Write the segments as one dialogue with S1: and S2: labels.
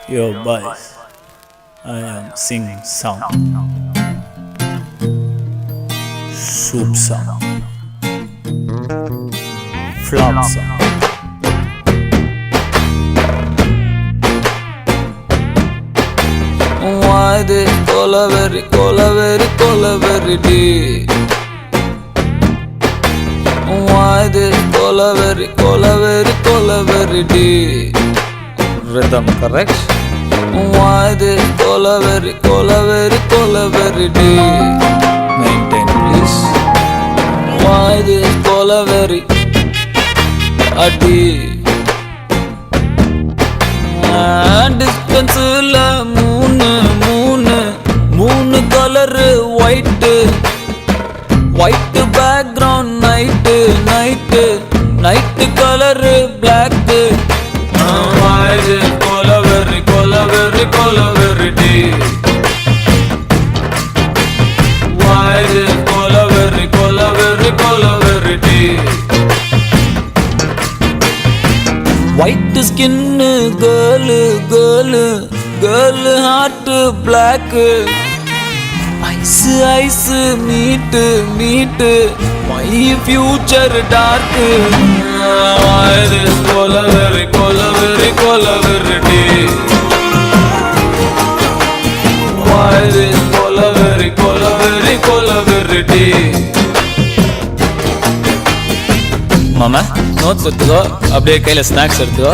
S1: Yo boys, I am singing song, soup song, flop song.
S2: Why this colaveri day? Why this colaveri day? Rhythm correct? Why this colaveri day? Maintain please. Why this colaveri a day? Dispensula moon color white background night color black. Why this colaveri day? Why this colaveri day? White skin girl heart black. Ice meet my future dark. Why this colaveri day? Why this colaveri day? மாமா notes எடுத்துக்கோ, அப்படியே கையில snacks எடுத்துக்கோ.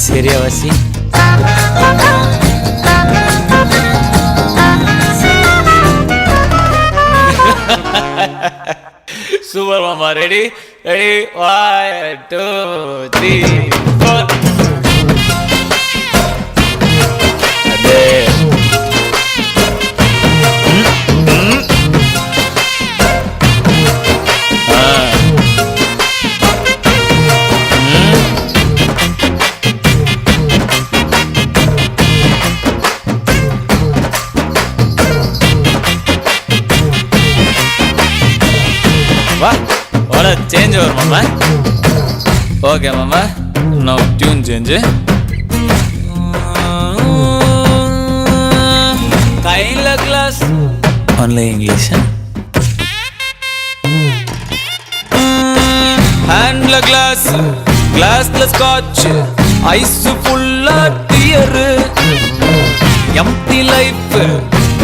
S2: சரியா வாசி? Super மாமா. Ready 1 2 3 4. அதே வா ஓட சேஞ்ச் வரும் மாமா. ஓகே மாமா, நோ டியூன் சேஞ்ச். கையில கிளாஸ் ஒன்லி இங்கிலீஷ். ஹேண்ட்ல கிளாஸ்ல ஸ்காட்ச், ஐஸ் ஃபுல்லா dear. Empty life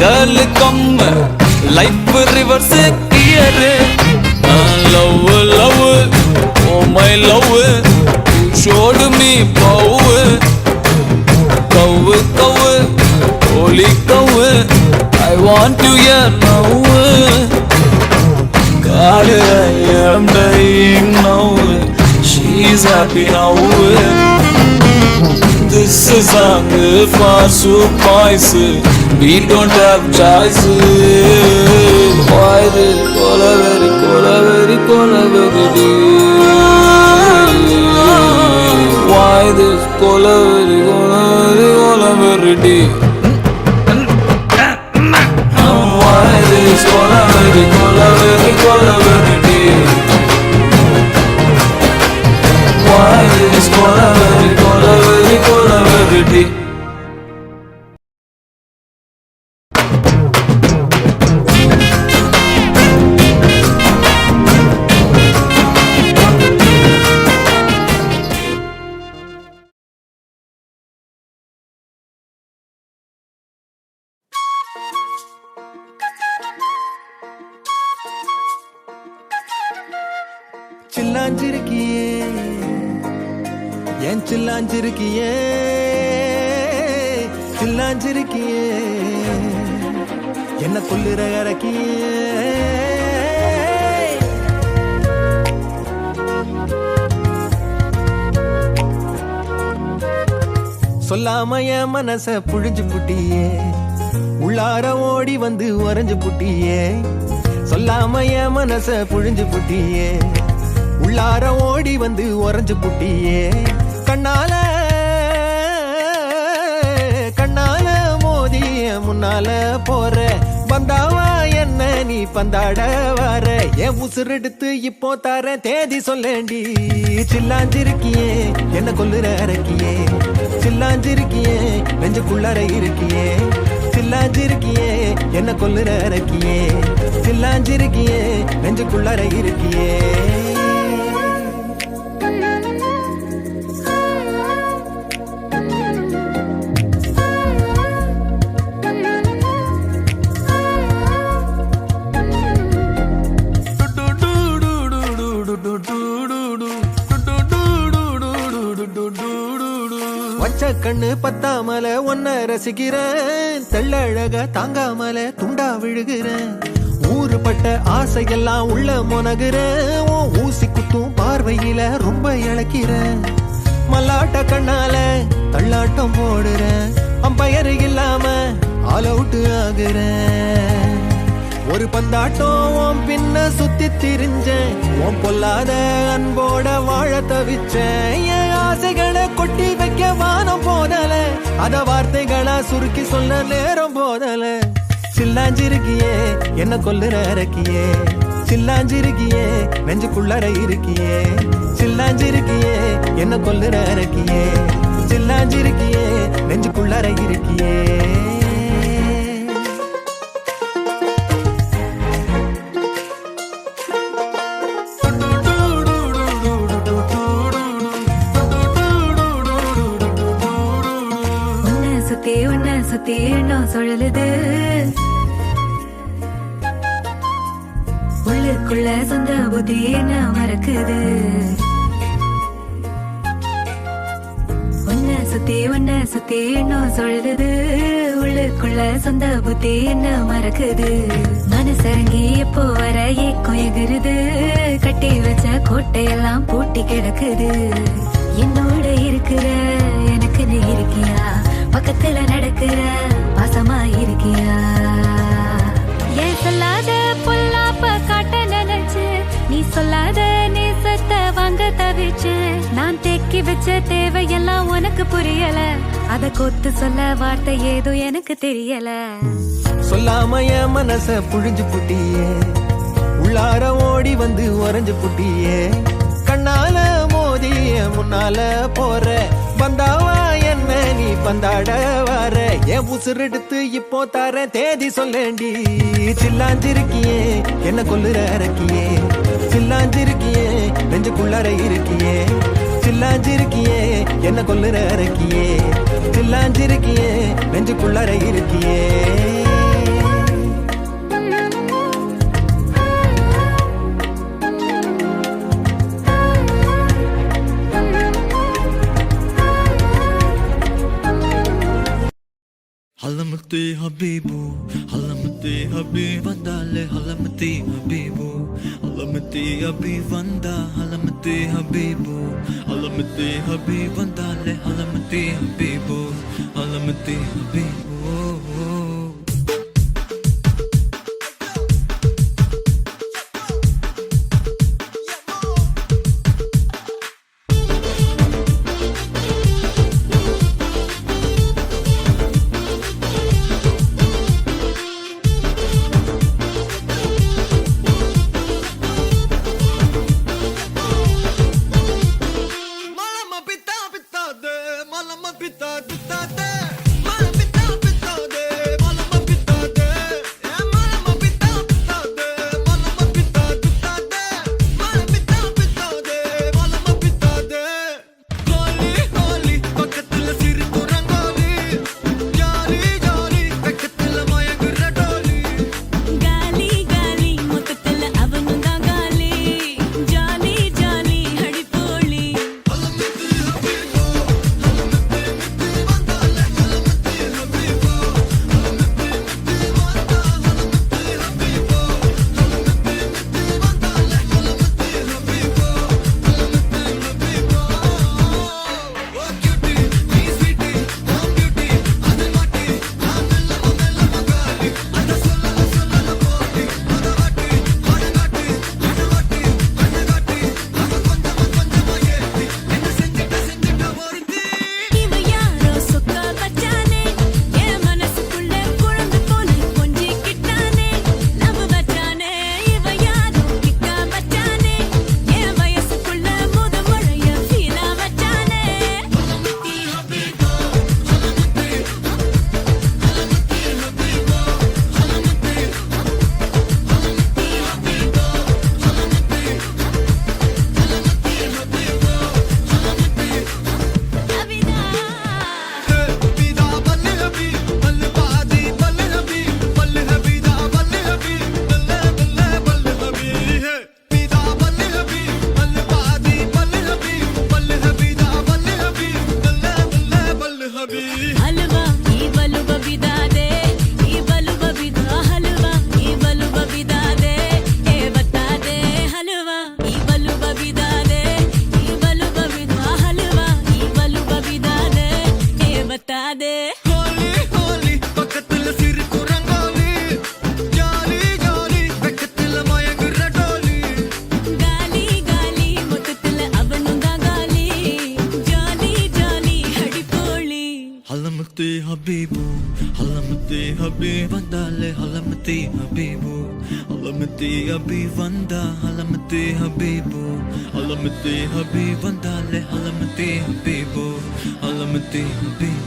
S2: girl come life reverse gear. Love, oh my love, you showed me power. Cow, holy cow, I want you here now. God, I am dying now, she's happy now. This is song for soup boys, we don't have choice. Why this colaveri day? Why this colaveri day? Why this colaveri day? Why this colaveri day?
S3: சில்லாஞ்சிருக்கியே ஏன் சில்லாஞ்சிருக்கியே சில்லாஞ்சிருக்கியே என்ன கொல்லுற இறக்கியே. சொல்லாம என் மனச புழிஞ்சு புட்டியே, உள்ளார ஓடி வந்து உறைஞ்சு புட்டியே. சொல்லாம என் மனச புழிஞ்சு புட்டியே, உள்ளார ஓடி வந்து உறைஞ்சு புட்டியே. கண்ணால மோதி முன்னால போற வந்தாவா என்ன நீ பந்தாட வர என் உசுரெடுத்து இப்போ தர தேதி சொல்லேண்டி சில்லாஞ்சிருக்கியே என்ன கொல்லுற அரக்கியே சில்லாஞ்சிருக்கியே நெஞ்சுக்குள்ளார இருக்கியே சில்லாஞ்சிருக்கியே என்ன கொல்லுற அரக்கியே சில்லாஞ்சிருக்கியே நெஞ்சுக்குள்ளார இருக்கியே வச்ச கண்ணு பத்தாமல ஒன்ன ரசிக்கிறேன் தெள்ளழக தாங்காமல துண்டா விழுகிறேன் ஊறுபட்ட ஆசையெல்லாம் உள்ள மொனகுறேன் உன் ஊசி குத்தும் பார்வையில ரொம்ப இழக்கிறேன் மல்லாட்ட கண்ணால தள்ளாட்டம் போடுறேன் அம்பயர் இல்லாம ஆல் அவுட் ஆகுறேன் ஒரு பந்தாட்டம் உன் பின்ன சுத்தி திரிஞ்சேன் உன் பொல்லாத அன்போட வாழ தவிச்சேன் என் ஆசைகளை கொட்டி வைக்க வானம் போதல அத வார்த்தைகளா சுருக்கி சொல்ல நேரம் போதல சில்லாஞ்சிருக்கியே என்ன கொல்லுற அரக்கியே சில்லாஞ்சிருக்கியே நெஞ்சுக்குள்ளார இருக்கியே சில்லாஞ்சிருக்கியே என்ன கொல்லுற அரக்கியே சில்லாஞ்சிருக்கியே நெஞ்சுக்குள்ளார இருக்கியே
S4: சுத்தி என்ன சொல்லுது உள்ளுக்குள்ள சொந்த புத்தி என்ன மறக்குது உன்ன சுத்தி என்ன சொல்லுது உள்ளுக்குள்ள சொந்த புத்தி என்ன மறக்குது மனசரங்கி எப்போ வர ஏக்கம் எகிருது கட்டி வச்ச கோட்டையெல்லாம் பூட்டி கிடக்குது என்னோட இருக்கிற எனக்கு நீ இருக்கியா பக்கத்துல நடக்கிற பாசமா இருக்கியா ஏன் சொல்லாத பொல்லாப்ப காட்ட நினைச்சு நீ சொல்லாத நேசத்தை வாங்க தவிச்சு நான் தேக்கி வச்ச தேவையெல்லாம் உனக்கு புரியல அத கொத்து சொல்ல வார்த்தை ஏதோ எனக்கு தெரியல
S3: சொல்லாம என் மனச புழிஞ்சு புட்டியே உள்ளார ஓடி வந்து உறைஞ்சு புட்டியே கண்ணால மோதிய முன்னால போற பந்தாவா என்ன நீ பந்தாட வர என் உசுரெடுத்து இப்போ தர தேதி சொல்லேண்டி சில்லாஞ்சிருக்கியே என்ன கொல்லுற அரக்கியே சில்லாஞ்சிருக்கியே நெஞ்சுக்குள்ளார இருக்கியே சில்லாஞ்சிருக்கியே என்ன கொல்லுற அரக்கியே சில்லாஞ்சிருக்கியே நெஞ்சுக்குள்ளார இருக்கியே
S5: Halamati Habibu, Halamati Habib Vandale, Halamati Habibu, Halamati Habib Vanda, Halamati Habibu, Halamati Habib Vandale, Halamati Habibu, Halamati Habibu. Malama pita pita de, malama pita pita de, malama pita pita de. Halamati Habib Vandale Halamati Habibu Halamati Habib Vanda Halamati Habibu Halamati Habib Vandale Halamati Habibu Halamati Habibu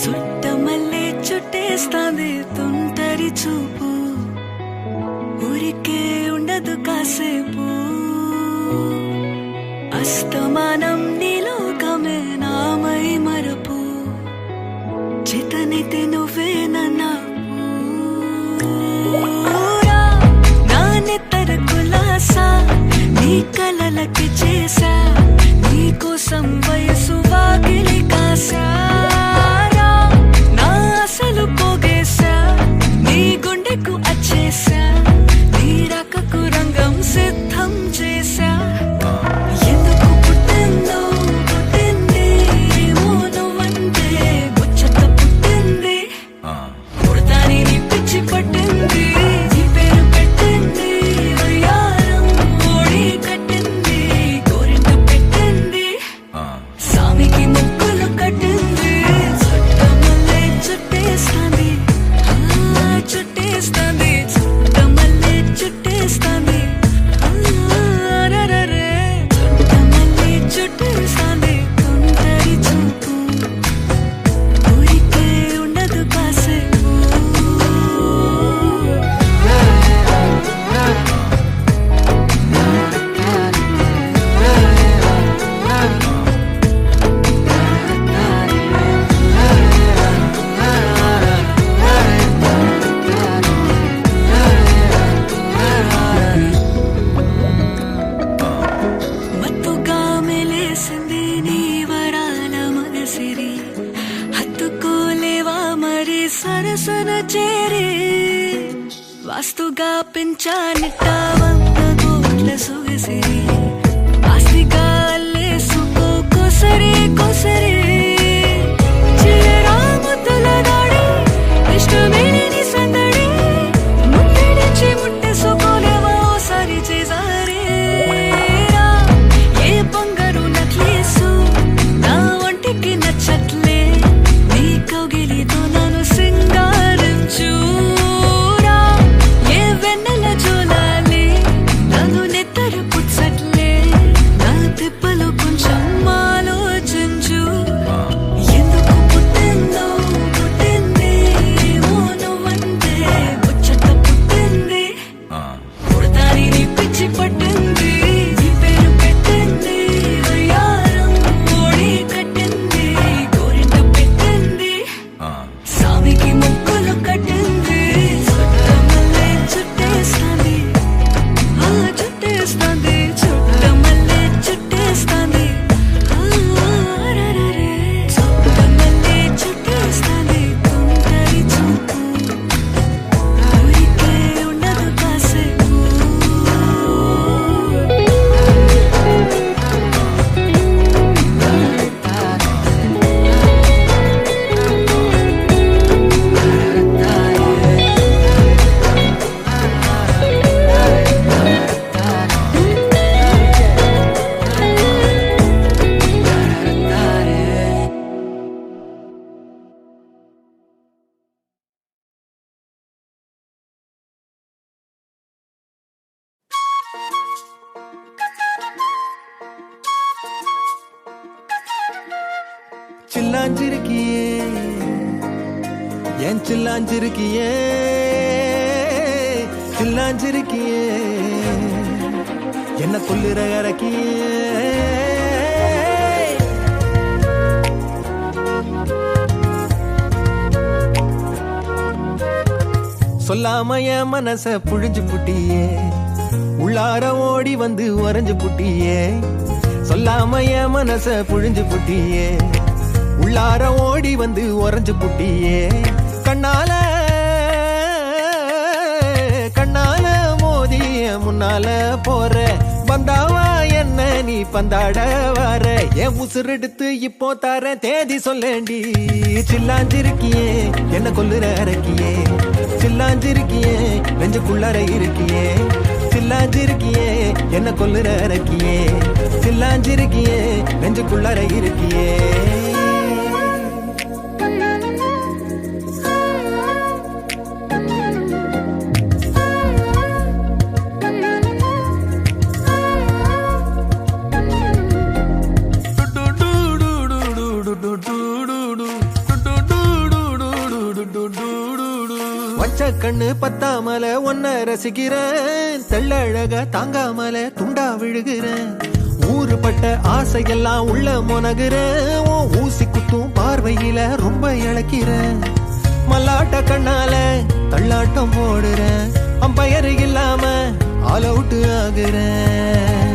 S4: Chuttamalle చుట్టేస్తాంది తుంటరి చూపు ఊరికే ఉండదు కాసేపు అస్తమానం నీలోకమే నామై మరపు చేతనైతే నువ్వే నన్నా నాన్నెత్తర కులాసా నీ కలలకి చేసా నీ కోసం వయసు వాకిలి కాసా పోగేశా నీ గుండెకు అచ్చేసా నీ రాకకు రంగం సిద్ధం చేశా ఎందుకు పుట్టిందో పుట్టింది ఏమో నువ్వంటే ముచ్చట పుట్టింది పుడతాని నీ పిచ్చి పట్టింది నీ పేరు పెట్టింది వయ్యారం ఓడి కట్టింది గోరింట పెట్టింది సామికి ముక్కులు కట్టింది చుట్టేస్తాంది చుట్టేస్తాంది చుట్టమల్లే చుట్టేస్తాంది చుట్టమల్లే చుట్టేస్తాంది తుంటరి చూపు ఊరికే ఉండదు కాసేపు మత్తుగా మెలేసింది నీ వరాల మగసిరి హత్తుకోలేవా మరి సరసన చేరి వాస్తుగా పెంచానిట్ట 100 కోట్ల సొగసిరి ఆస్తిగా అల్లేసుకో కోసరి కోసరి చిల్లరా ముద్దుల దాడి ఇష్టమేని సందడి ముట్టడిచి ముట్టేసుకోలేవా ఓసారి చేసారి ఏ బంగారు నక్లేసు నా ఒంటికి నచ్చట్లే నీ కౌగిలితో నన్ను సింగారించురా ఏ వెన్నెల జోలాలి నన్ను నెత్తరు పుచ్చట్లే నా తిప్పలు కొంచెం ఆలోచించు
S3: சில்லாஞ்சிருக்கியே என் சில்லாஞ்சிருக்கியே சில்லாஞ்சிருக்கியே என்ன கொல்லுற இறக்கியே சொல்லாம என் மனச புழிஞ்சு புட்டியே உள்ளார ஓடி வந்து உறைஞ்சு புட்டியே சொல்லாம என் மனச புழிஞ்சு புட்டியே உள்ளார ஓடி வந்து உறைஞ்சு புட்டியே கண்ணால கண்ணால மோதி முன்னால போற வந்தாவா என்ன நீ பந்தாட வர என் உசுரெடுத்து இப்போ தர தேதி சொல்லேண்டி சில்லாஞ்சிருக்கியே என்ன கொல்லுற இறக்கியே சில்லாஞ்சிருக்கியே நெஞ்சுக்குள்ளார இருக்கியே சில்லாஞ்சிருக்கியே என்ன கொல்லுற இறக்கியே சில்லாஞ்சிருக்கியே நெஞ்சுக்குள்ளார இருக்கியே வச்ச கண்ணு பத்தாமல ஒன்ன ரசிக்கிறேன் தெள்ளழக தாங்காமல துண்டா விழுகிறேன் ஊறுபட்ட ஆசையெல்லாம் உள்ள முனகுறேன் ஊசி குத்தும் பார்வையில ரொம்ப இழக்கிறேன் மல்லாட்ட கண்ணால தள்ளாட்டம் போடுறேன் அம்பயரு இல்லாம ஆல் அவுட் ஆகுறேன்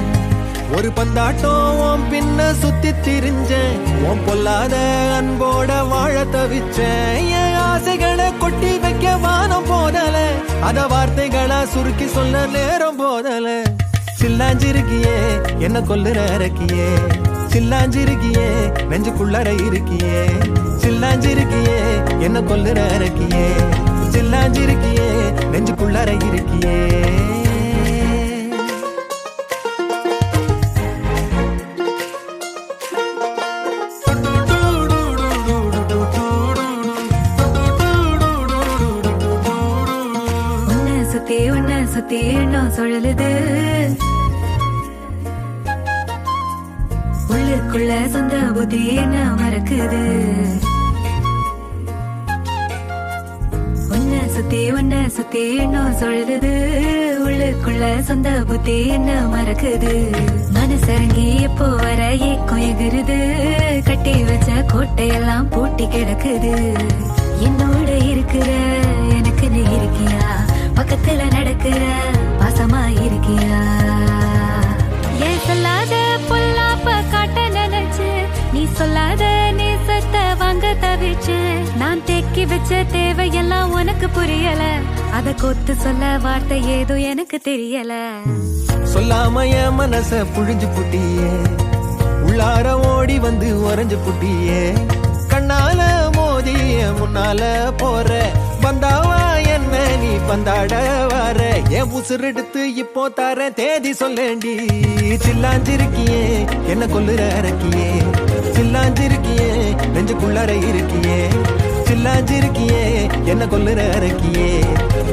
S3: ஒரு பந்தாட்டம் பின்ன சுத்தி திரிஞ்சேன் உன் பொல்லாத அன்போட வாழ தவிச்சேன் என் ஆசைகளை கொட்டி வைக்க வானம் போதல அத வார்த்தைகளா சுருக்கி சொல்ல நேரம் போதல சில்லாஞ்சிருக்கியே என்ன கொல்லுற இறக்கியே சில்லாஞ்சிருக்கியே நெஞ்சுக்குள்ளற இருக்கியே சில்லாஞ்சிருக்கியே என்ன கொல்லுற இறக்கியே சில்லாஞ்சிருக்கியே நெஞ்சுக்குள்ளற இருக்கியே
S4: சுத்தி எண்ணம் சுழலுது உள்ளுக்குள்ள சொந்த புத்தி என்ன மறக்குது உன்ன சுத்தி எண்ணம் சுழலுது உள்ளுக்குள்ள சொந்த புத்தி என்ன மறக்குது மனசரங்கி எப்போ வர ஏக்கம் எகிருது கட்டி வச்ச கோட்டையெல்லாம் பூட்டி கிடக்குது என்னோட இருக்கிற எனக்கு நீ இருக்கியா பக்கத்துல நடக்கிற பாசமா இருக்கியா ஏன் சொல்லாத பொல்லாப்ப காட்ட நினைச்சு நீ சொல்லாத நேசத்தை வாங்க தவிச்சு நான் தேக்கி வச்ச தேவையெல்லாம் உனக்கு புரியல அத கொத்து சொல்ல வார்த்தை ஏதோ எனக்கு தெரியல
S3: சொல்லாம என் மனச புழிஞ்சு புட்டியே உள்ளார ஓடி வந்து உறைஞ்சு புட்டியே கண்ணால மோதி முன்னால போற வந்தாவா என்ன நீ பந்தாட வர என் உசுரெடுத்து இப்போ தர தேதி சொல்லேண்டி சில்லாஞ்சிருக்கியே என்ன கொல்லுற இறக்கியே சில்லாஞ்சிருக்கியே நெஞ்சுக்குள்ளார இருக்கியே சில்லாஞ்சிருக்கியே என்ன கொல்லுற இறக்கியே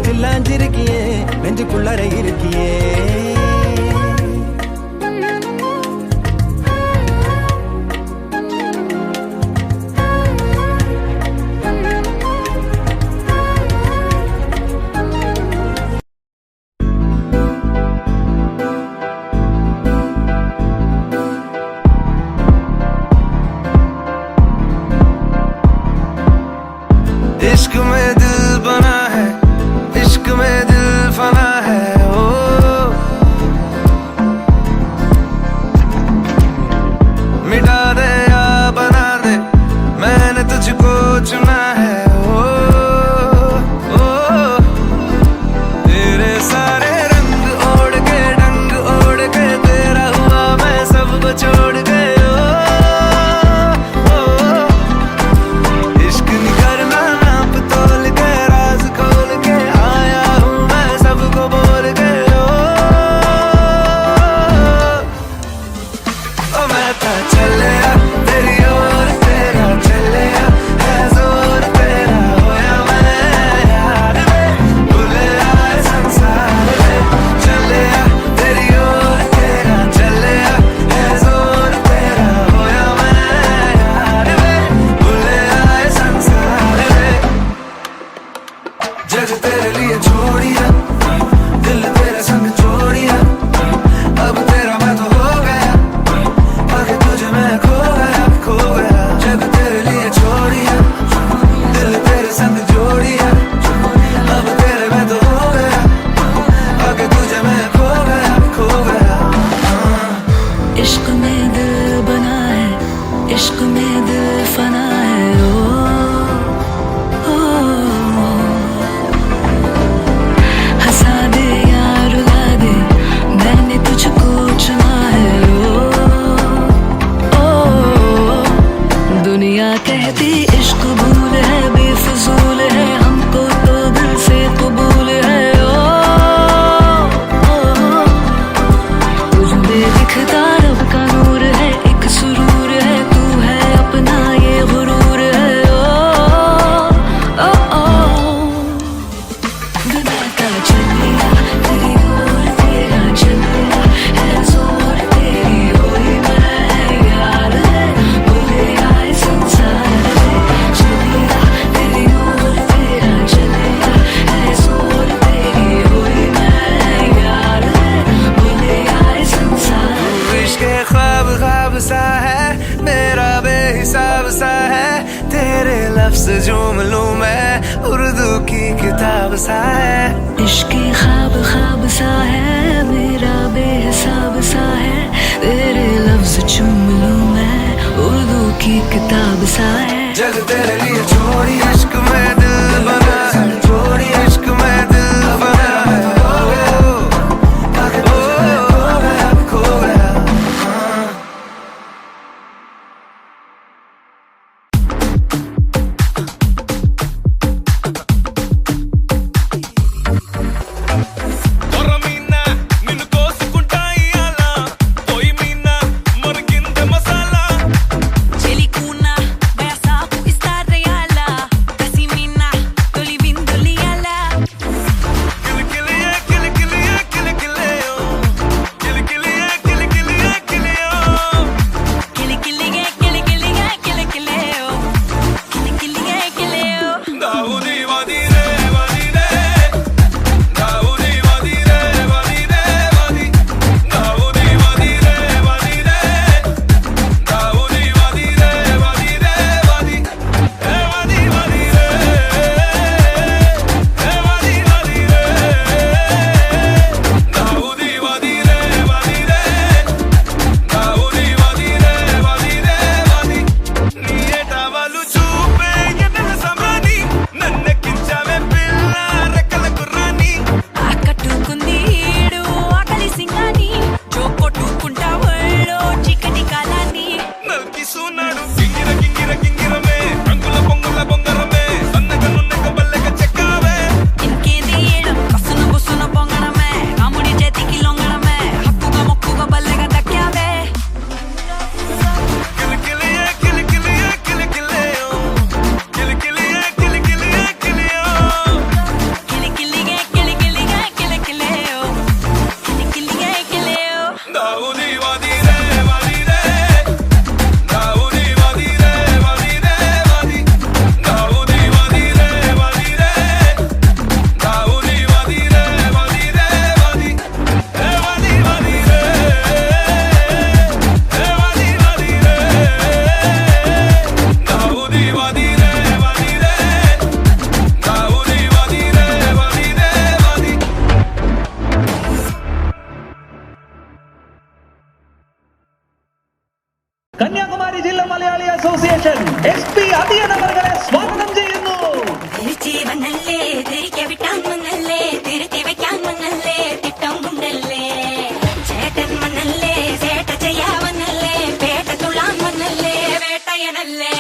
S3: சில்லாஞ்சிருக்கியே நெஞ்சுக்குள்ளார இருக்கியே
S6: इश्क में दिल बना है इश्क में दिल फना है ओ
S4: इश्क भूल है बेफजूल है हमको तो दिल से कबूल है तुझ में दिखता रब का नूर है एक सुरूर है तू है अपना ये गुरूर है बिना चलिया तेरी ओर तेरा चलिया है जोर तेरी होई मैं यार है बोले आए संसार में चलिया तेरी ओर तेरा चलिया है जोर तेरी होई मैं यार है बोले आए संसार
S3: इश्क ख्वाब ख्वाब सा है मेरा बेहिसाब सा है तेरे लफ्ज झूम लूं मैं उर्दू की किताब सा है
S4: इश्क ख्वाब ख्वाब सा है मेरा बेहिसाब सा है तेरे लफ्ज चूम लूं मैं उर्दू की किताब सा है
S3: जग तेरे लिए छोड़ी इश्क में दिल बना है छोड़ी इश्क में दिल बना है खो गया
S4: Celicuna, beasa ku istar reala, casimina, tolivin doliala.
S6: Kanyakumari ജില്ലാ മലയാളി അസോസിയേഷൻ SP അതിയൻ അവരെ സ്വാഗതം ചെയ്യുന്നു.
S4: ജീവനല്ലേ തിരികെ വിട്ടാൻ വന്നല്ലേ തിരുത്തി വെക്കാൻ വന്നല്ലേ തിട്ടം കൊണ്ടല്ലേ ചേട്ടൻ വന്നല്ലേ ചേട്ട ചെയ്യാവന്നല്ലേ പേട്ട തുള്ളാൻ വന്നല്ലേ വേട്ടയനല്ലേ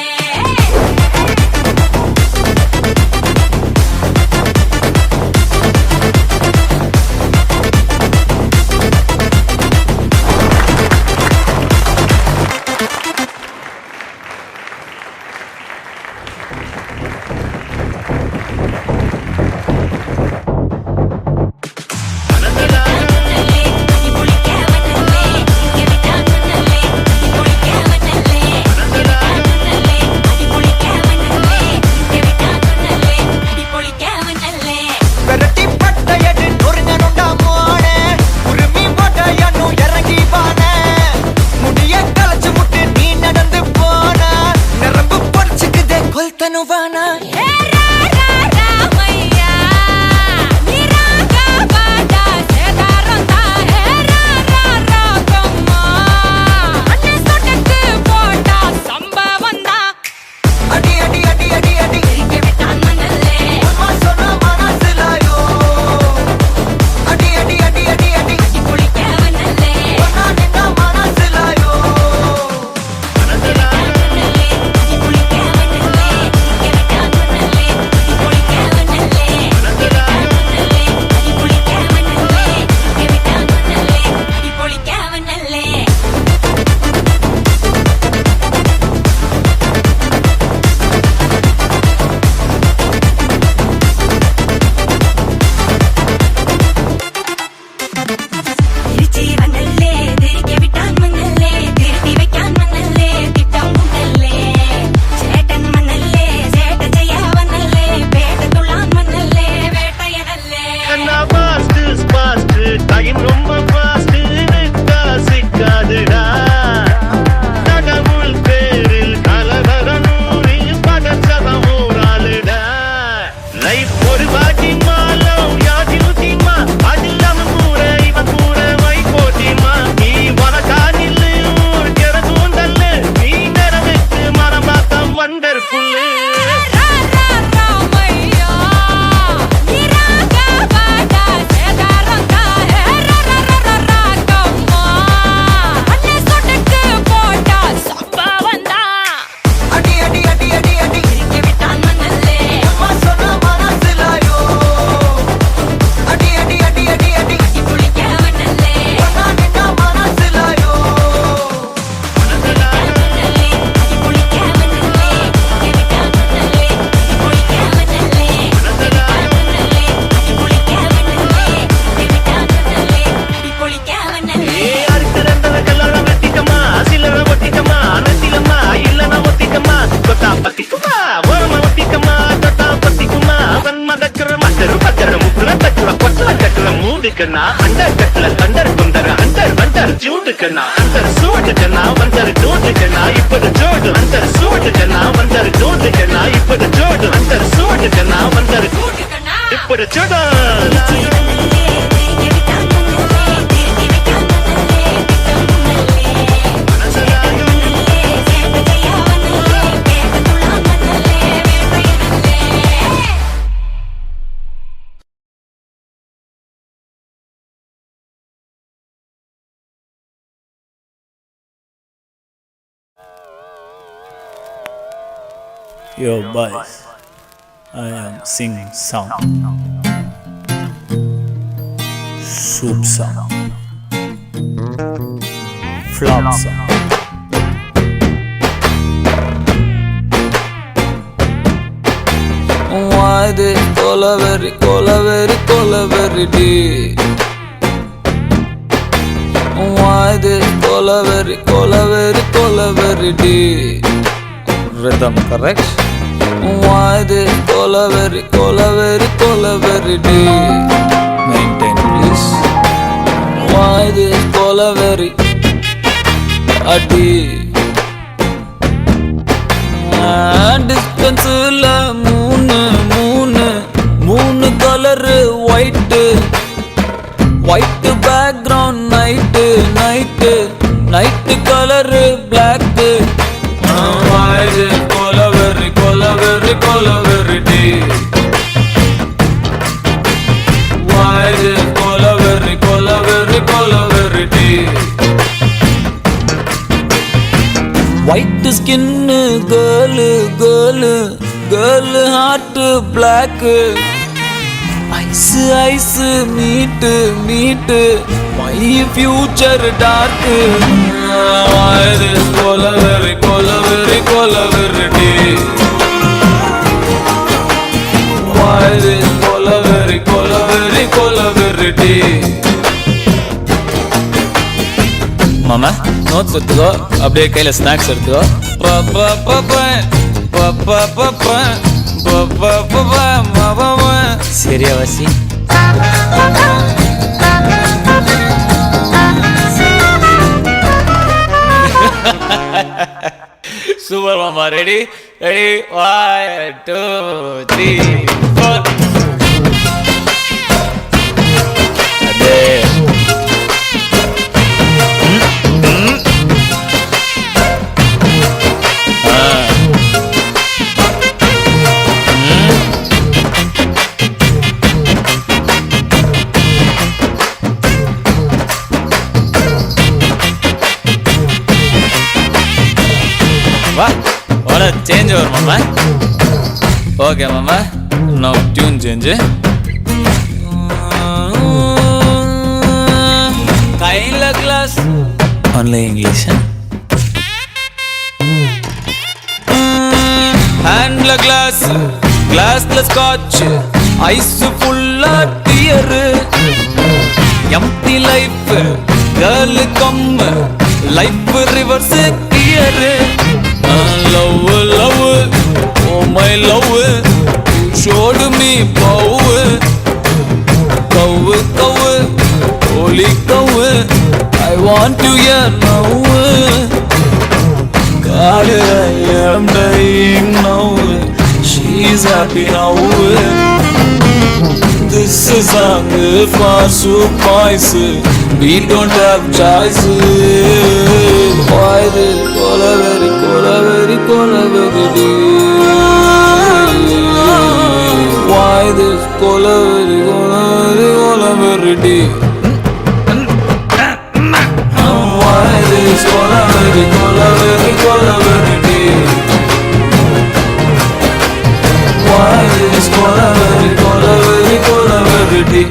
S7: சூட்டுக்குன்னா அண்டர் கட்ல தண்டர் குந்தர் அண்டர் வண்டர் சூட்டுக்குன்னா அண்டர் சூட்டுக்குன்னா வந்தர் டூட்டுக்குன்னா இப்பது ஜோடு அண்டர் சூட்டுக்குன்னா வந்தர் டூட்டுக்குன்னா இப்பது ஜோடு அண்டர் சூட்டுக்குன்னா வந்தர் இப்பது ஜோடு
S1: Yo boys, I am singing song. Soup song. Flop song.
S2: Why they colaveri, colaveri, colaveri day? Why they colaveri, colaveri, colaveri day? Rhythm correct? Why they colaveri, colaveri, colaveri day? Maintain please. Why they colaveri a day? Distance la moon color white background night color black. Why is colaveri day? Why is colaveri day? White skin girl heart black. Ice meet my future dark. Why this colaveri day? Why this colaveri day? மாமா notes எடுத்துக்கோ, அப்படியே கையில snacks எடுத்துக்கோ. சரியா வாசி? Super மாமா. Ready 1 2 3 4. அதே வா வர சேஞ்ச் வரும் மாமா. ஓகே மாமா, நான் டியூன் சேஞ்சு. கையில கிளாஸ் ஒன்லி இங்கிலீஷ், ஹேண்ட்ல கிளாஸ், கிளாஸ்ல ஸ்காட்ச், ஐஸ் ஃபுல்லா dear, empty life, girl come life reverse gear. Love, oh my love, you showed me power. Cow, holy cow, I want to hear now. God, I am dying now, she's happy now. This is song for soup boys, we don't have choice. Why the colaveri day? Why this colaveri day? Why this colaveri day? Why this colaveri day?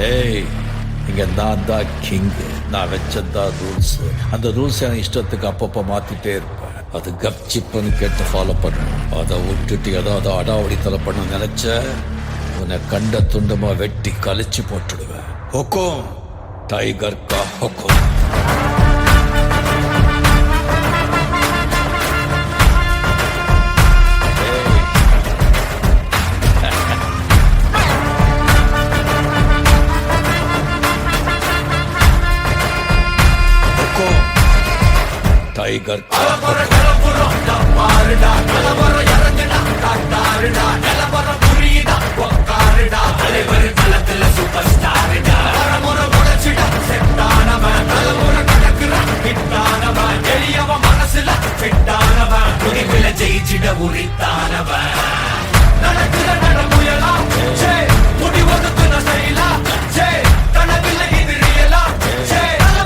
S8: ஏய், இங்கே நான் தான் king, நான் வச்சதான் rules. அந்த rules எனக்கு இஷ்டத்துக்கு அப்பப்போ மாற்றிட்டே இருப்பேன். அது கப்சிப்புன்னு கேட்டு ஃபாலோ பண்ணணும். அதை விட்டுட்டு ஏதாவது அடாவடி தலை பண்ண நினைச்ச உன்னை கண்ட துண்டமா வெட்டி கழிச்சு போட்டுடுவேன். ஹொக்கோம், டைகர் கா ஹொக்கோம். டைகர் கா
S3: ஜெயிச்சிட உரித்தானவன் நடக்குற நடமுயலா முடிவதுக்கு நான் செய்யலாம் கனவில்லை இது ரியலா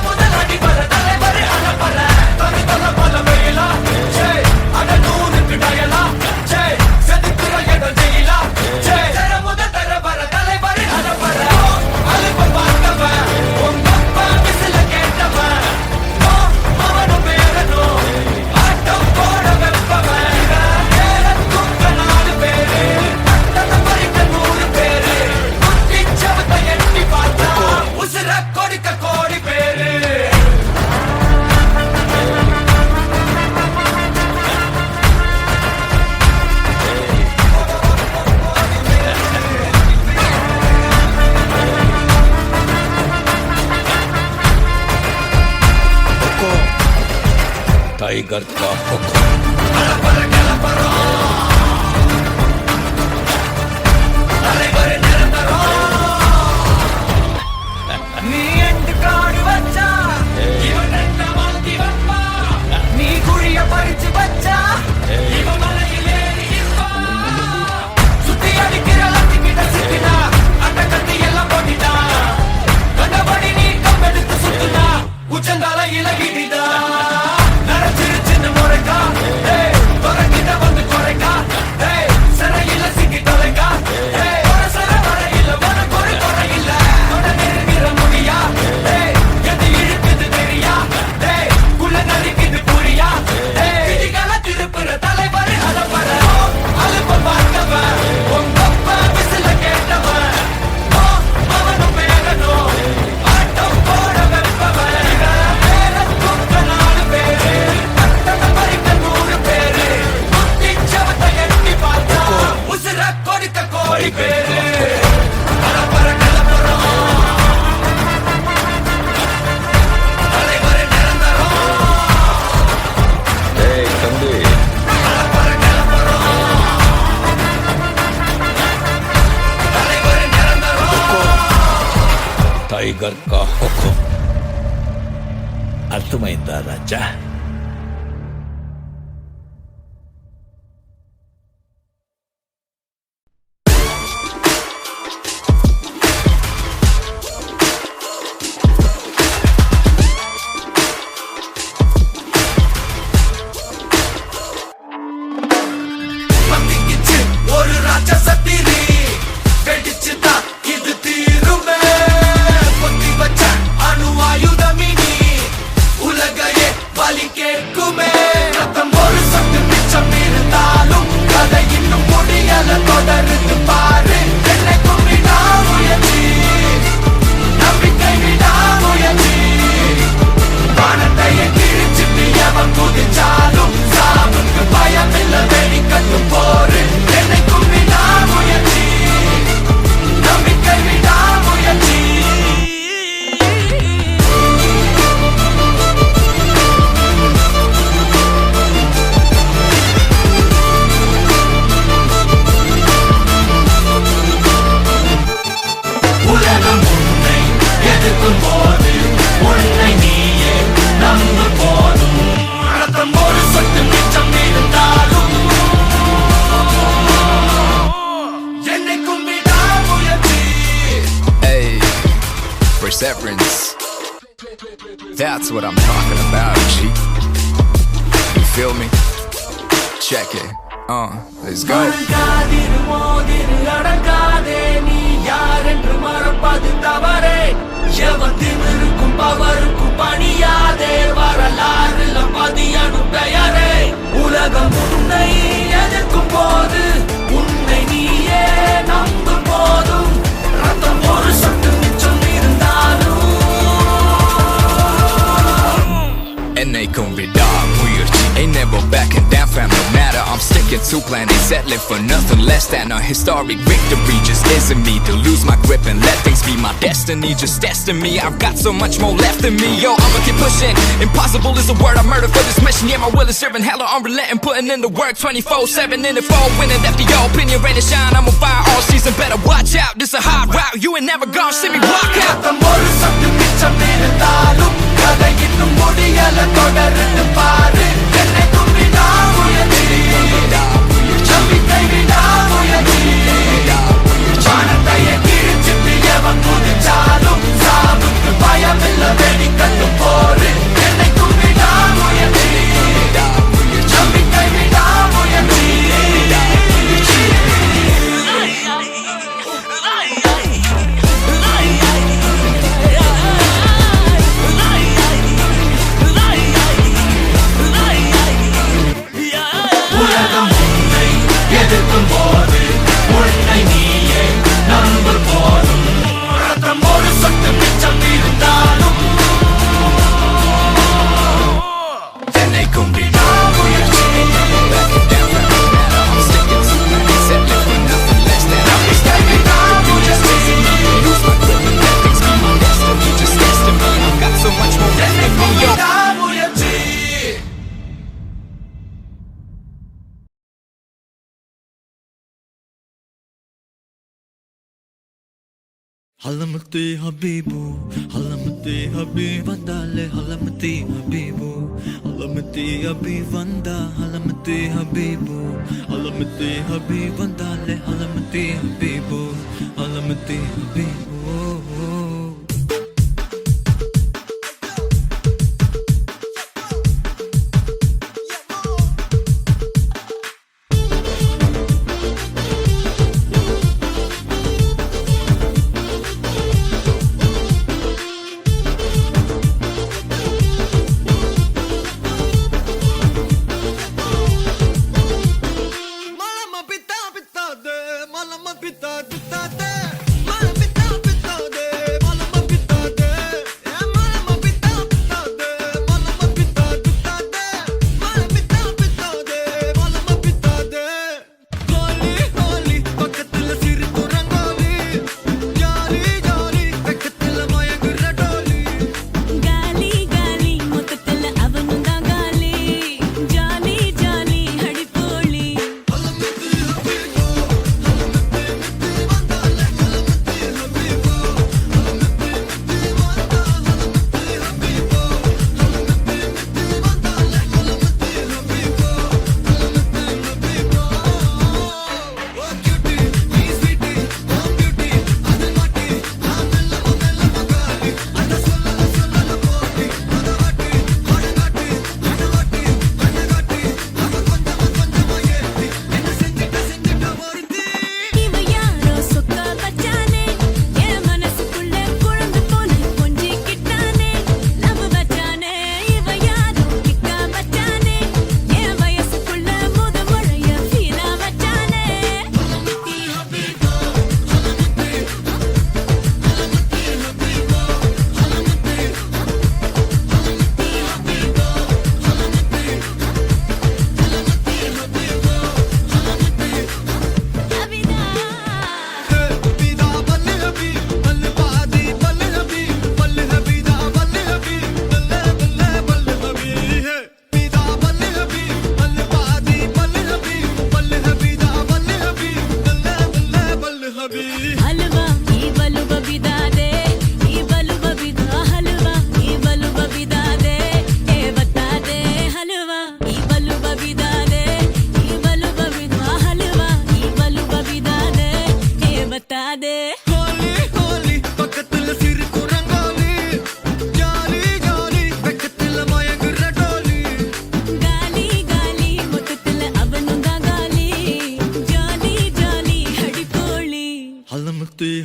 S3: முதல் அடி வர தலைவரை அனுப்பல தனி பல மேலா அட நூறுக்கு டயலா செதுக்குற இடம் ஜெயிலா முதல் தர வர தலைவரை அனுப்பல அலுப்ப பார்த்தவன் உங்க அப்பா விசில கேட்டவன் அவனும் பேரனும் ஆட்டம் போட வெப்பவன்
S8: டைகர் கா ஹொக்கோம்.
S3: நீ எண்டு காடு வச்சா இவன் ரெண்ட மாத்தி வப்பா நீ குழிய பறிச்சு வச்சா இவன் மலையில் ஏறி இருப்பா சுத்தி அடிக்கிற லத்திக்கிட்ட சிக்கினா அந்த கத்தி எல்லாம் போட்டிட்டா கண்டபடி நீ கம்பெடுத்து சுத்துனா உச்சந்தால இலகிட்டா நரைச்சிரு சின்ன முறைக்கா தொடங்கிட்ட வந்து குறைக்கா சிறையில சிக்கி தொலைக்கா சர வரையில உனக்கு ஒரு குறையில்ல நெருங்கிற முடியா எது இழுக்குது தெரியா குள்ள நரிக்குது புரியா விதிகள திருப்புற தலைவர் அலப்பற அலுப்ப பார்த்தவன் உங்க அப்பா விசில கேட்டவன் அவனும் பேரனும் ஆட்டம் போட வெப்பவன் பேரத்துக்க 4 பேரு கட்டத பறிக்க 100 பேரு முத்திச்சவத்தை எட்டி பார்த்தா உசுர கொடுக்க கோடி பேரு அலப்பற கலப்பறம் தலைவர் நிரந்தரம்
S8: ஏய் தம்பி,
S3: அலப்பற கலப்பறம் தலைவர் நிரந்தரம்
S8: டைகர் கா ஹொக்கோம். అర్థమైందా రాజా?
S3: பத்திக்கிச்சு ஒரு ராட்சசத்திரி வெடிச்சுதான் இது தீருமே பொத்தி வச்ச அணு ஆயுதமினி உலகையே வலி கேட்குமே ரத்தம் ஒரு சொட்டு மிச்சம் இருந்தாலும் கதை இன்னும் முடியல தொடருது பாரு என்னைக்கும் விடாமுயற்சி நம்பிக்கை விடாமுயற்சி வானத்தையே கிழிச்சிட்டு எவன் குதிச்சாலும் சாவுக்கு பயமில்ல வெடிக்கட்டும் போரு என்னைக்கும் விடாமுயற்சி நம்பிக்கை விடாமுயற்சி உலகம் உன்னை எதிர்க்கும் போது உன்னை நீயே நம்பு போதும் ரத்தம் ஒரு சொட்டு மிச்சம் இருந்தாலும் என்னைக்கும் விடாமுயற்சி
S9: Hey, perseverance. That's what I'm talking about, G. You feel me? Check it. Let's go.
S3: மறக்காதிரு மோதிரு Adangathey நீ யார் என்று மறப்பது தவறே எவன் திமிருக்கும் பவருக்கும் பணியாதே வரலாறுல பதியணும் பெயரே உலகம் உன்னை எதிர்க்கும் போது உன்னை நீயே நம்பும் போது
S9: 2 planets settling for nothing less than a historic victory. Just isn't me to lose my grip and let things be my destiny. Just testing me, I've got so much more left in me. Yo, I'ma keep pushing. Impossible is a word I murder for this mission. Yeah, my will is serving hella unrelenting, putting in the work 24/7 in the fall, winning after your opinion, rain and shine. I'm on fire all season, better watch out. This a hard route, you ain't never gonna see me rock out.
S3: ஒரு சொட்டு மிச்சம் இருந்தாலும் கதை இன்னும் முடியல, தொடர்ந்து பாரு. என்னை கும்பிடா முயற்சி, நம்பிக்கை விடா முயற்சி. வானத்தையே கிழிச்சிட்டு எவன் குதிச்சாலும் சாவுக்கு பயமில்ல, வெடிக்கட்டு போரு. என்னை கும்பிடா முயற்சி, நம்பிக்கை விடா முயற்சி. உலகம் உன்னை எதிர்க்கும் போது உன்னை நீயே நம்பு போதும். ரத்தம் ஒரு சொட்டு மிச்சம் இருந்தாலும் என்னை கும்பிடா முயற்சி.
S5: Halamati Habibu, Halamati Habib Vandale, Halamati Habibu, Halamati Habib Vanda, Halamati Habibu, Halamati Habib Vandale, Halamati Habibu, Halamati Habibu.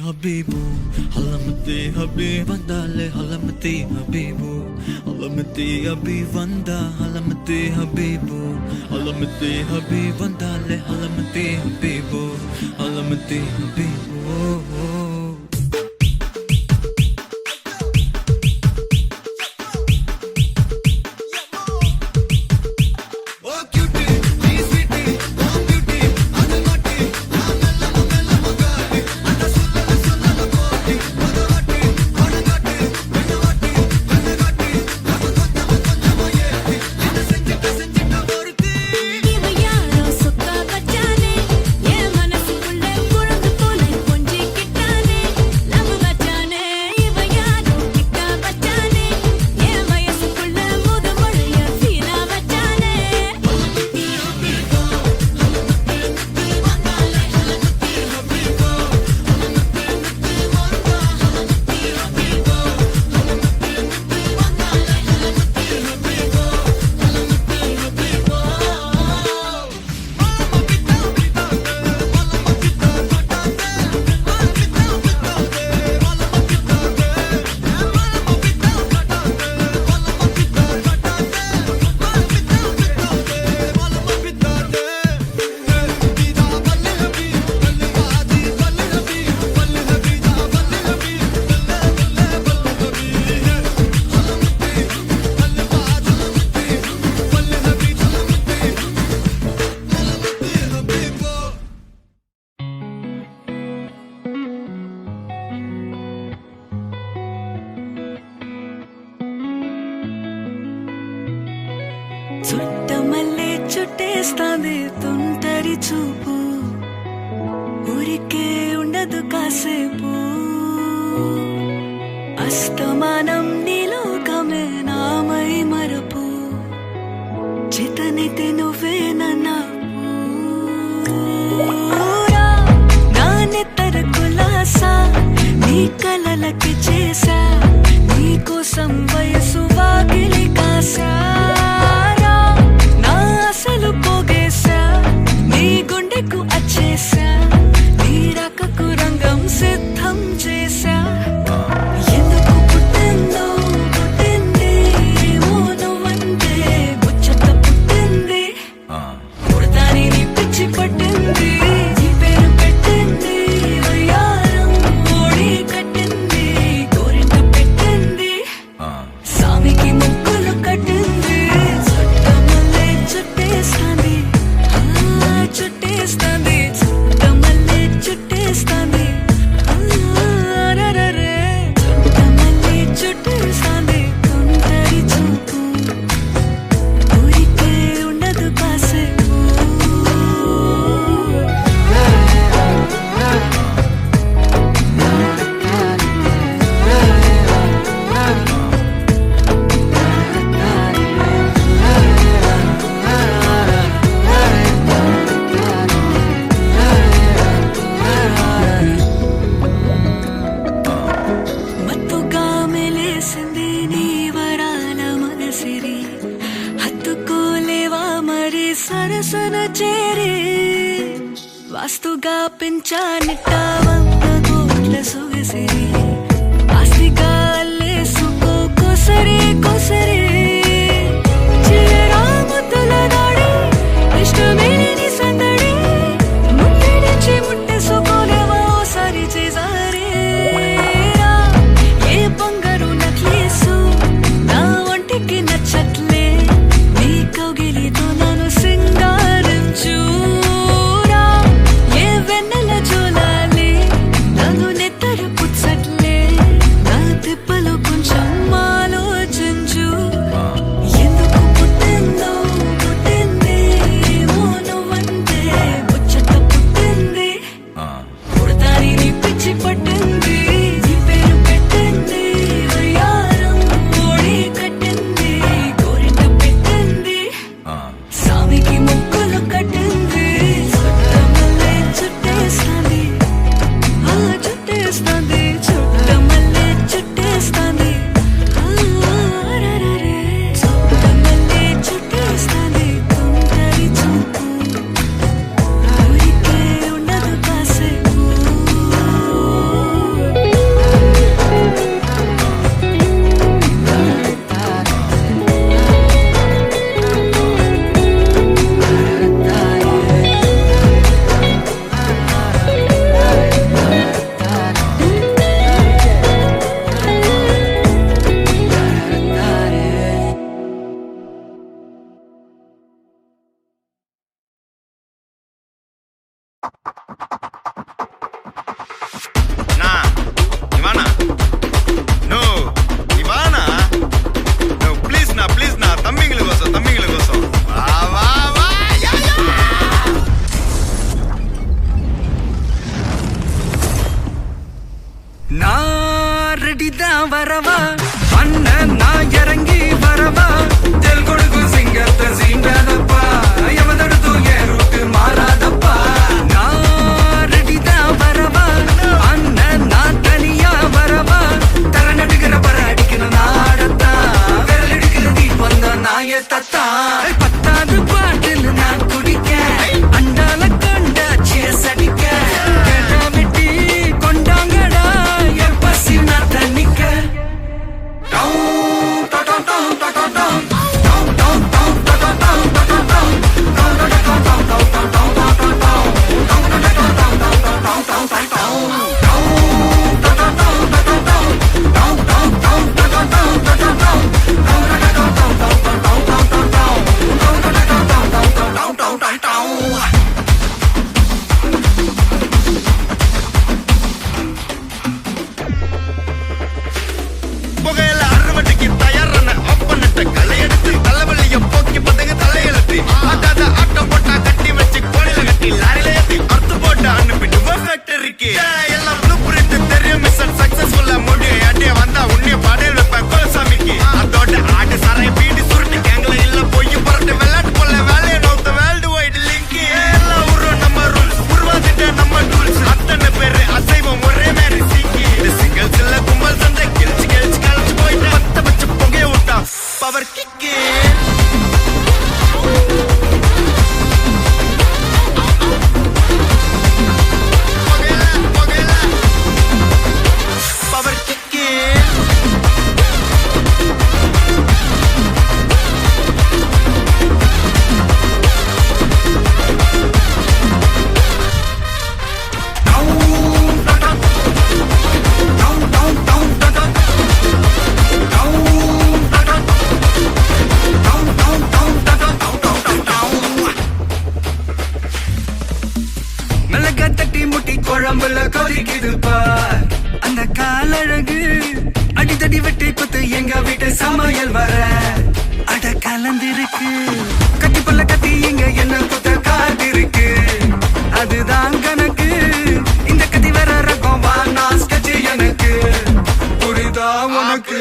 S5: Habibu, Halamati Habib Vandale, Halamati Habibu, Halamati Habib Vanda, Halamati Habibu, Halamati Habib Vandale, Halamati Habibu, Halamati Habibu.
S3: Oh cutie, sweetie, oh beauty.
S4: చూపు ఊరికే ఉండదు కాసేపు అస్తమానం నీలోకమే నామై మరపు చితనైతే నువ్వే నన్నా నానెత్తర కులాసా నీ కలలకి చేసా నీ కోసం వయసు వాకిలి కాసా నా అసలు పోగేసా నీ గుండెకు అచ్చేసా నీ రకకు రంగం సిద్ధం చేసా ఎందుకు పుట్టిందో పుట్టింది ఏమో నువ్వంటే ముచ్చట పుట్టింది పుడతాని నీ పిచ్చి పట్టింది నీ పేరు పెట్టింది వయ్యారం ఓడి కట్టింది గోరింట పెట్టింది సామికి ముక్కులు కట్టింది చుట్టమల్లే చుట్టేస్తాంది చుట్టేస్తాంది చుట్టమల్లే చుట్టేస్తాంది అరరరే చుట్టమల్లే చుట్టేస్తాంది తుంటరి చూపు ఊరికే ఉండదు కాసేపు మత్తుగా మెలేసింది నీ వరాల మనసిరి హత్తుకోలేవా మరి సరసన చేరి వాస్తుగా పెంచానిట్ట 100 కోట్ల సొగసిరి ఆస్తిగా అల్లేసుకో కొసరి కొసరి చిరాముతుల నాడి ఇష్టమేని సందడి ముట్టడించి ముట్టేసుకోలేవా ఓసారి చేసారి ఏ బంగారు నక్లేసు నా ఒంటికి నచ్చట్లే నీ కౌగిలితో నన్ను సింగారించురా ఏ వెన్నెల జోలాలి నన్ను నెత్తరు పుచ్చట్లే నా తిప్పలు కొంచెం ఆలోచించు ఎందుకు పుట్టిందో పుట్టింది ఏమో నువ్వంటే ముచ్చట పుట్టింది పుడతాని నీ పిచ్చి పట్టింది నీ పేరు పెట్టింది వయ్యారం ఓడి కట్టింది గోరింట పెట్టింది సామికి ముక్కులు కట్టింది చుట్టమల్లే చుట్టేస్తాంది చుట్టేస్తాంది చుట్టమల్లే చుట్టేస్తాంది అరరరే చుట్టమల్లే చుట్టేస్తాంది తుంటరి చూపు ఊరికే ఉండదు కాసేపు
S7: నా ఇవానా నో ఇవానా నో ప్లీజ్ నా తమ్మింగుల కోసం వా వా వా యా యా
S3: நா ரெடிதான் வரவா அண்ணன் நான் இறங்கி வரவா தெல் கொடுக்கும் சிங்கத்தை சீண்டாதப்பா எவதடுத்து என் ரூட்டு மாறாதப்பா நான் மிளகா தட்டி முட்டி குழம்புல கொதிக்குது பார் அந்த காலழகு அடித்தடி வெட்டி குத்து எங்க வீட்டு சமையல் வர அட கலந்திருக்கு கட்டி பல்ல கட்டி இங்க என்ன குத்த காத்திருக்கு அதுதான் கணக்கு இந்த கத்தி வர ரகம் வானா ஸ்கெட்ச் எனக்கு புரிதா உனக்கு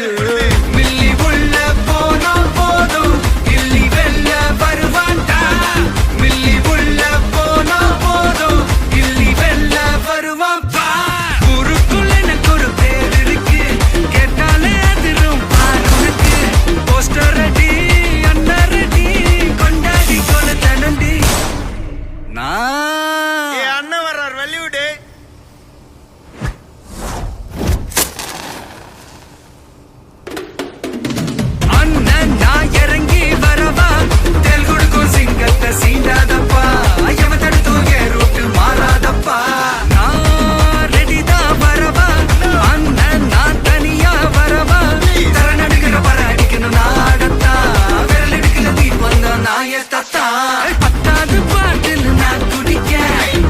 S3: மில்லி உள்ள போனா போதும் இல்லி வெல்ல வருவான்டா மில்லி உள்ள போனா போதும் இல்லி வெல்ல வருவான் ஊருக்குள்ள எனக்கு ஒரு பேர் இருக்கு கேட்டாலே அதிரும் பாருனுக்கு போஸ்டர் ரெடி அண்ணா ரெடி கொண்டாடி கொலை தனண்டி அண்ணன் வர்றார் வெளியூடு அண்ணன் நான் இறங்கி வரவா தெல் கொடுக்கும் சிங்கத்தை சீண்டாதப்பா எவ தடுத்து ரூட்டு மாறாதப்பா நான் ரெடிதான் வரவா அண்ணன் நான் தனியா வரவா தர நடுகிற வர அடிக்கணும் நாடத்தா விரல் எடுக்கல தீ வந்த நாய தத்தா பத்தாவது பாட்டில் நான் குடிக்க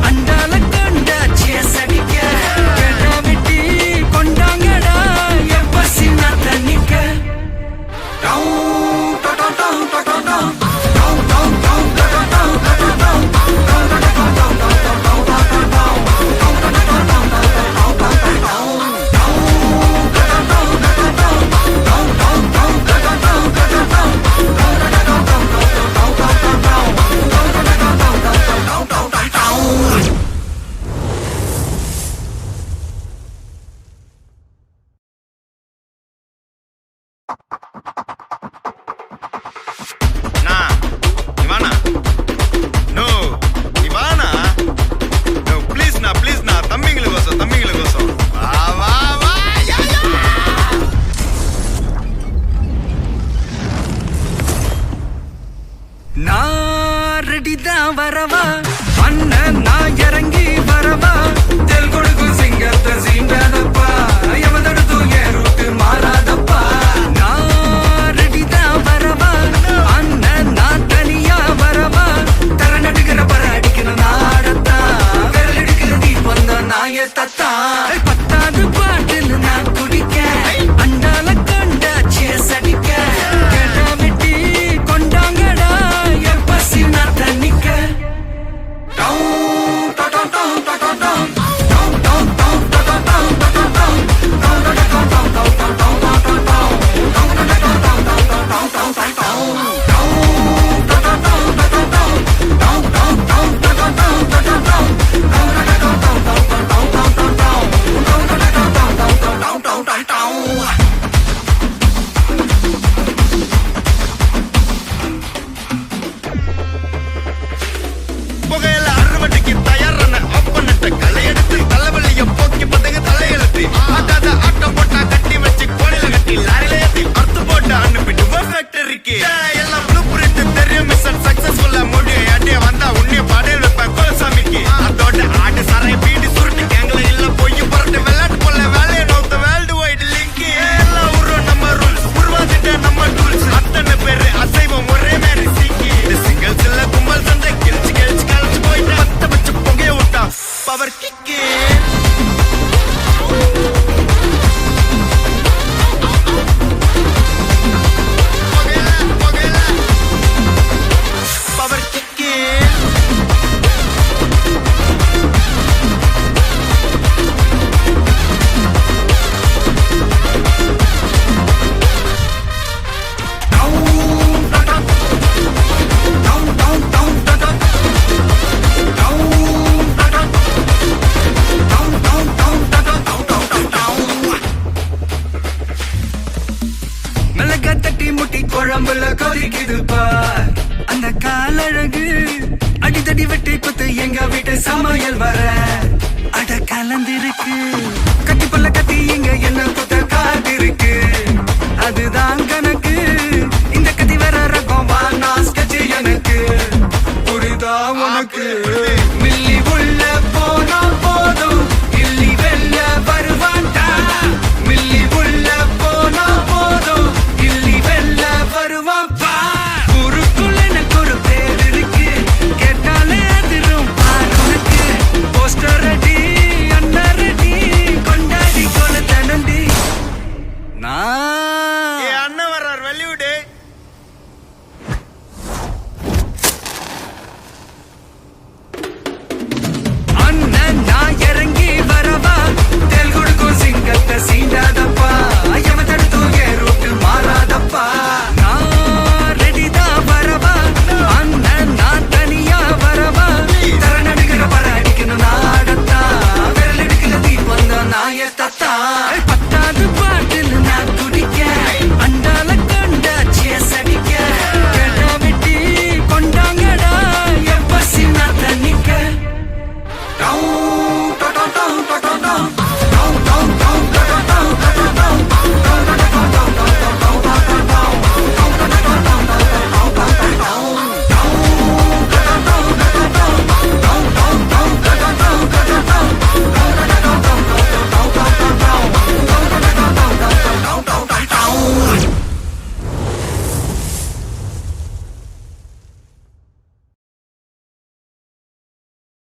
S3: அண்டால கொண்டா சேஸ் அடிக்க கேட்டா வெட்டி கொண்டாங்கடா எப்ப சின்ன தண்ணிக்க நான் ரெடிதான் வரவா அண்ணன் நான் இறங்கி வரவா தெல் கொடுக்கும் சிங்கத்தை சீண்டாதப்பா எவன் தடுத்து ரூட்டு மாறாதப்பா நான் ரெடிதான் வரவா அண்ணன் நான் தனியா வரவா தர நடுகிற பர அடிக்கணும் நாடத்தா விரல் எடுக்கிற தீ வந்த நாய தத்தா பத்தாவது பாட்டில் நான் குடிக்க அண்டால கொண்டா சேஸ் அடிக்க கேட்டா வெட்டி கொண்டாங்கடா எப்ப சின்ன தண்ணிக்க புகையில அறுவடைக்கு தயாரான ஒப்பனட்ட களையெடுத்து தலைவலிய போக்கி பதங்க தலையெழுத்து அதாத ஆட்டம் போட்டா கட்டி வச்சு கோணில கட்டி லாரில ஏத்தி அறுத்து போட்டு அனுப்பிட்டு ஃபேக்டரிக்கு எல்லாம் ப்ளூ பிரிண்ட் தெரியும் மிஷன் சக்சஸ்ஃபுல்லா முடியும் அடியே வந்தா உன்னைய பாடையில் வைப்பேன் கோலசாமிக்கு அதோட ஆடு சாரை பீடி சுருட்டு கேங்கல இல்ல போய் புரட்டு விளையாட்டு போல வேலையை நோத்த வேர்ல்டு வைடு லிங்க் எல்லாம் உருவம் நம்ம ரூல்ஸ் உருவாக்கிட்ட நம்ம டூல்ஸ் அத்தனை பேரு அசைவம் ஒரே மாதிரி சிங்கி சிங்கிள்ஸ் இல்ல கும்பல் சந்தை கிழிச்சு கிழிச்சு கழிச்சு போயிட்டு பத்த வச்சு புகைய விட்டா பவர் கிக்கு பவர் கிக்கு மிளகா தட்டி முட்டி குழம்புல கொதிக்குது பார் அந்த காலழகு அடித்தடி வெட்டி குத்து